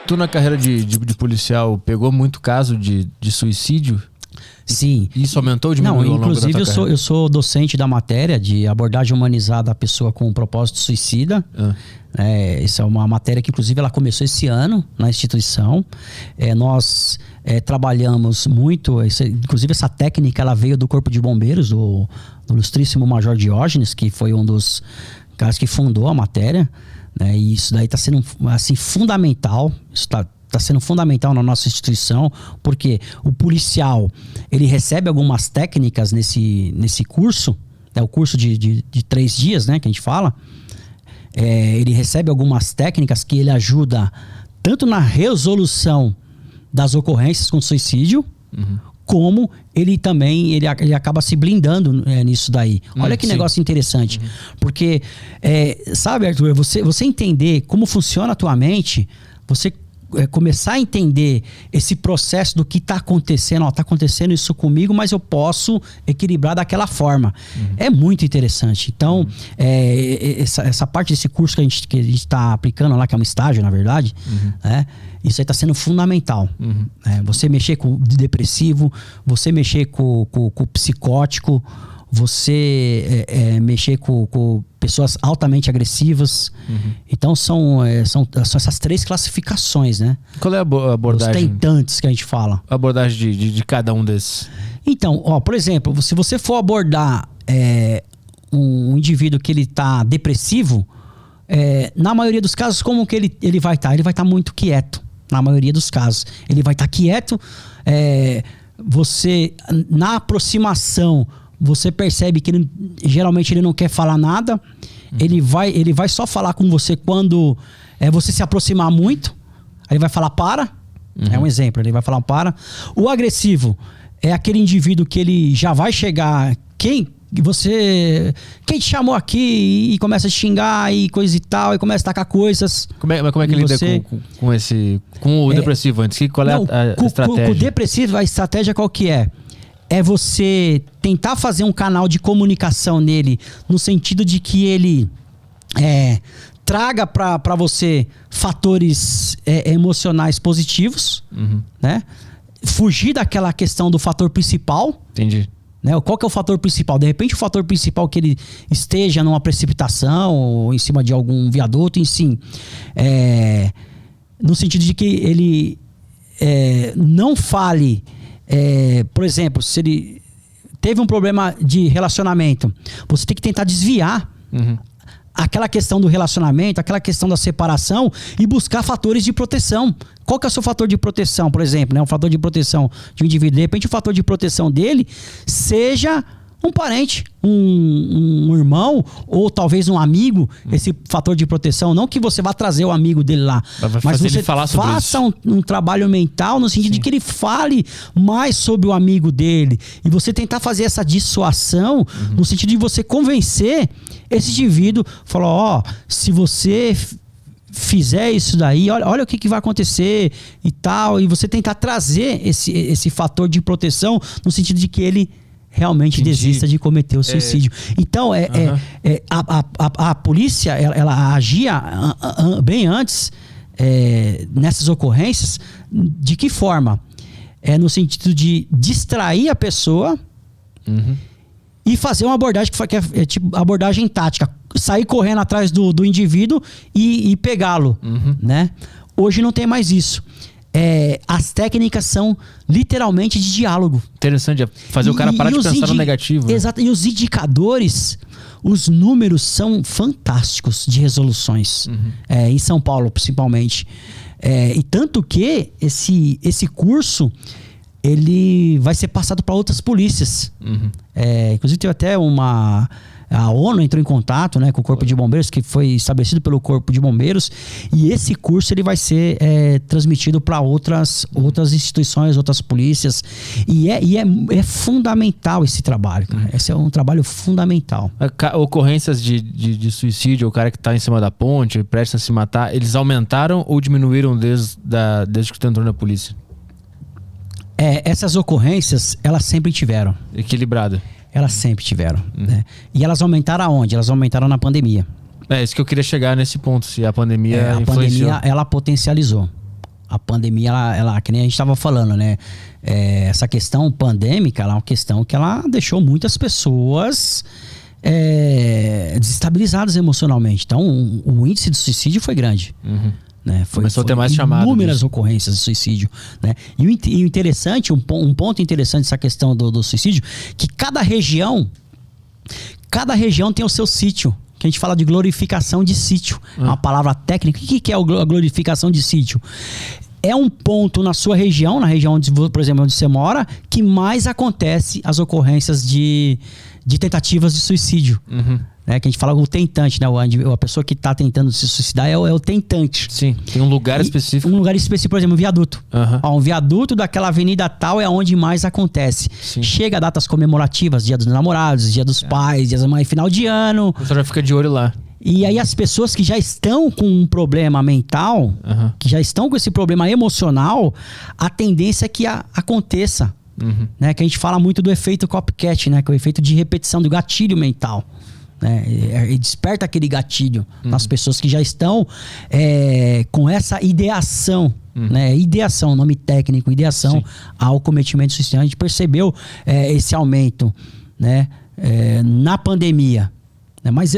Tu na carreira de policial pegou muito caso de suicídio? Sim. Isso aumentou ou diminuiu? Não, inclusive eu sou docente da matéria de abordagem humanizada à pessoa com propósito suicida. Essa é uma matéria que inclusive ela começou esse ano na instituição. Nós trabalhamos muito, inclusive essa técnica ela veio do Corpo de Bombeiros, do ilustríssimo Major Diógenes, que foi um dos caras que fundou a matéria. E isso daí está sendo assim, fundamental. Isso está sendo fundamental na nossa instituição, porque o policial ele recebe algumas técnicas nesse curso, o curso de 3 dias, né, que a gente fala. Ele recebe algumas técnicas que ele ajuda tanto na resolução das ocorrências com suicídio, como ele também ele acaba se blindando nisso daí. Olha que negócio interessante. Porque, sabe, Arthur, você entender como funciona a tua mente, você começar a entender esse processo do que está acontecendo. Está acontecendo isso comigo, mas eu posso equilibrar daquela forma. É muito interessante. Então, essa parte desse curso que a gente está aplicando lá, que é um estágio, na verdade, isso aí está sendo fundamental. Você mexer com o depressivo, você mexer com o psicótico, você mexer com pessoas altamente agressivas. Então são essas 3 classificações, né? Qual é a abordagem? Os tentantes que a gente fala. A abordagem de cada um desses. Então, por exemplo, se você for abordar um indivíduo que ele está depressivo, na maioria dos casos, como que ele vai estar? Ele vai estar muito quieto. Na maioria dos casos. Ele vai estar quieto. Você, na aproximação, você percebe que geralmente ele não quer falar nada. Ele vai só falar com você quando você se aproximar muito. Aí ele vai falar para. É um exemplo, ele vai falar para. O agressivo é aquele indivíduo que ele já vai chegar. Quem te chamou aqui e começa a xingar e coisa e tal, e começa a tacar coisas. Como é que lida com o depressivo antes? Qual é a estratégia? Com o depressivo, a estratégia qual que é? É você tentar fazer um canal de comunicação nele, no sentido de que ele traga para você fatores emocionais positivos, né? Fugir daquela questão do fator principal. Entendi. Né? Qual que é o fator principal? De repente o fator principal que ele esteja numa precipitação ou em cima de algum viaduto, no sentido de que ele não fale. Por exemplo, se ele teve um problema de relacionamento, você tem que tentar desviar aquela questão do relacionamento, aquela questão da separação e buscar fatores de proteção. Qual que é o seu fator de proteção, por exemplo, né? Um fator de proteção de um indivíduo. De repente o fator de proteção dele seja um parente, um irmão ou talvez um amigo, esse fator de proteção. Não que você vá trazer o amigo dele lá, mas você faça um trabalho mental no sentido de que ele fale mais sobre o amigo dele e você tentar fazer essa dissuasão no sentido de você convencer esse indivíduo, falar, se você fizer isso daí, olha o que vai acontecer e tal, e você tentar trazer esse fator de proteção no sentido de que ele realmente desista de cometer o suicídio. Então, a polícia, ela agia bem antes nessas ocorrências. De que forma? No sentido de distrair a pessoa e fazer uma abordagem que é tipo abordagem tática. Sair correndo atrás do indivíduo e pegá-lo, né? Hoje não tem mais isso. As técnicas são literalmente de diálogo. Interessante, fazer o cara parar de pensar no negativo. Né? Exato, e os indicadores, os números são fantásticos de resoluções, em São Paulo principalmente. E tanto que esse curso ele vai ser passado para outras polícias. Inclusive teve até a ONU entrou em contato, né, com o Corpo de Bombeiros, que foi estabelecido pelo Corpo de Bombeiros, e esse curso ele vai ser transmitido para outras instituições, outras polícias, e é fundamental esse trabalho, cara. Esse é um trabalho fundamental. Ocorrências de suicídio, o cara que está em cima da ponte, presta a se matar, eles aumentaram ou diminuíram desde que tu entrou na polícia? Essas ocorrências, elas sempre tiveram. Equilibrada. Elas sempre tiveram, né? E elas aumentaram aonde? Elas aumentaram na pandemia. Isso que eu queria chegar nesse ponto, se a pandemia influenciou. A pandemia, ela potencializou. A pandemia, ela que nem a gente estava falando, né? Essa questão pandêmica, ela é uma questão que ela deixou muitas pessoas desestabilizadas emocionalmente. Então, o índice de suicídio foi grande. Uhum. Né? Começou a ter mais chamadas. Inúmeras ocorrências de suicídio. Né? E o interessante, um ponto interessante dessa questão do suicídio, que cada região tem o seu sítio. Que a gente fala de glorificação de sítio. É uma palavra técnica. O que é a glorificação de sítio? É um ponto na sua região, na região, onde, por exemplo, onde você mora, que mais acontece as ocorrências de tentativas de suicídio. Uhum. Né? Que a gente fala o tentante, né? A pessoa que está tentando se suicidar é o tentante. Sim, tem um lugar específico. Um lugar específico, por exemplo, um viaduto. Uhum. Um viaduto daquela avenida tal é onde mais acontece. Sim. Chega a datas comemorativas, Dia dos Namorados, Dia dos Pais, Dia da Mãe, final de ano. Você já fica de olho lá. E aí as pessoas que já estão com um problema mental, que já estão com esse problema emocional, a tendência é que aconteça. Uhum. Né? Que a gente fala muito do efeito copycat, né? Que é o efeito de repetição do gatilho mental. Né? E desperta aquele gatilho nas pessoas que já estão com essa ideação. Né? Ideação, nome técnico, ideação ao cometimento de suicídio. A gente percebeu esse aumento, né? Na pandemia. Mas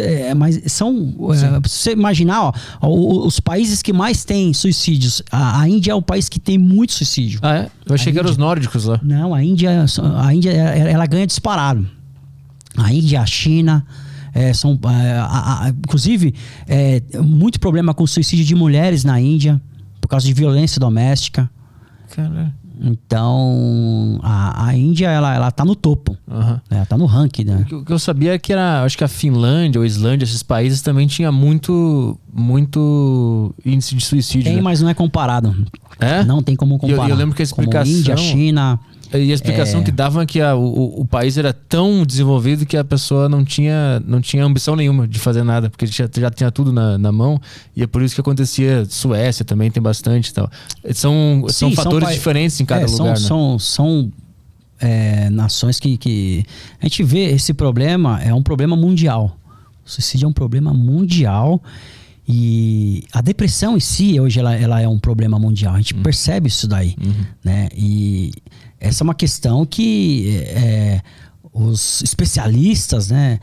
são... se você imaginar, os países que mais têm suicídios, a Índia é o país que tem muito suicídio. Ah, é? Eu achei que eram os nórdicos lá. Não, a Índia ela ganha disparado. A Índia, a China... inclusive, muito problema com o suicídio de mulheres na Índia, por causa de violência doméstica. Caralho. Então, a Índia, ela tá no topo. Uhum. Ela tá no ranking, né? O que eu sabia é que acho que a Finlândia ou a Islândia, esses países também tinha muito índice de suicídio. Tem, né? Mas não é comparado. É? Não tem como comparar. Eu lembro que a explicação... Como Índia, China... E a explicação que davam é que o país era tão desenvolvido que a pessoa não tinha ambição nenhuma de fazer nada, porque já tinha tudo na mão, e é por isso que acontecia. Suécia também tem bastante e tal. São fatores diferentes em cada lugar, né? São nações que... A gente vê esse problema, é um problema mundial. O suicídio é um problema mundial. E a depressão em si, hoje, ela é um problema mundial. A gente percebe isso daí. Né? E essa é uma questão que os especialistas, né?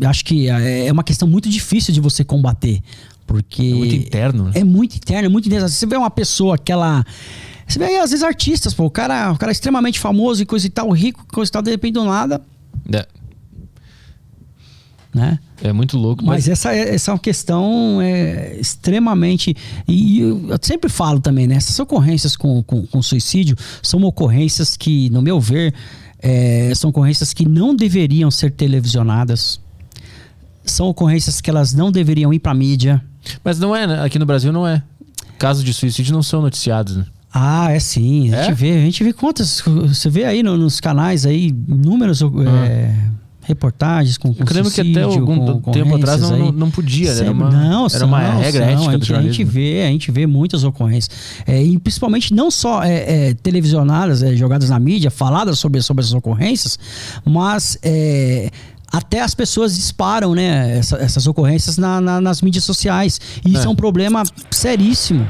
Acho que é uma questão muito difícil de você combater. Porque é muito interno, né? É muito interno, é muito interno. Você vê uma pessoa que ela... Você vê aí, às vezes, artistas, pô. O cara é extremamente famoso e coisa e tal, rico, coisa e tal, de repente do nada... Né? É muito louco. Mas essa é uma questão extremamente... E eu sempre falo também, né? Essas ocorrências com suicídio são ocorrências que, no meu ver, são ocorrências que não deveriam ser televisionadas. São ocorrências que elas não deveriam ir pra mídia. Mas não é, né? Aqui no Brasil não é. Casos de suicídio não são noticiados, né? Ah, é sim. A gente vê quantas... Você vê aí nos canais aí, inúmeros... reportagens com eu lembro que até algum tempo atrás não podia, né? Era uma regra ética do jornalismo. A gente vê muitas ocorrências. E principalmente não só televisionadas, jogadas na mídia, faladas sobre essas ocorrências, mas até as pessoas disparam, né, essas ocorrências nas mídias sociais. E isso é um problema seríssimo.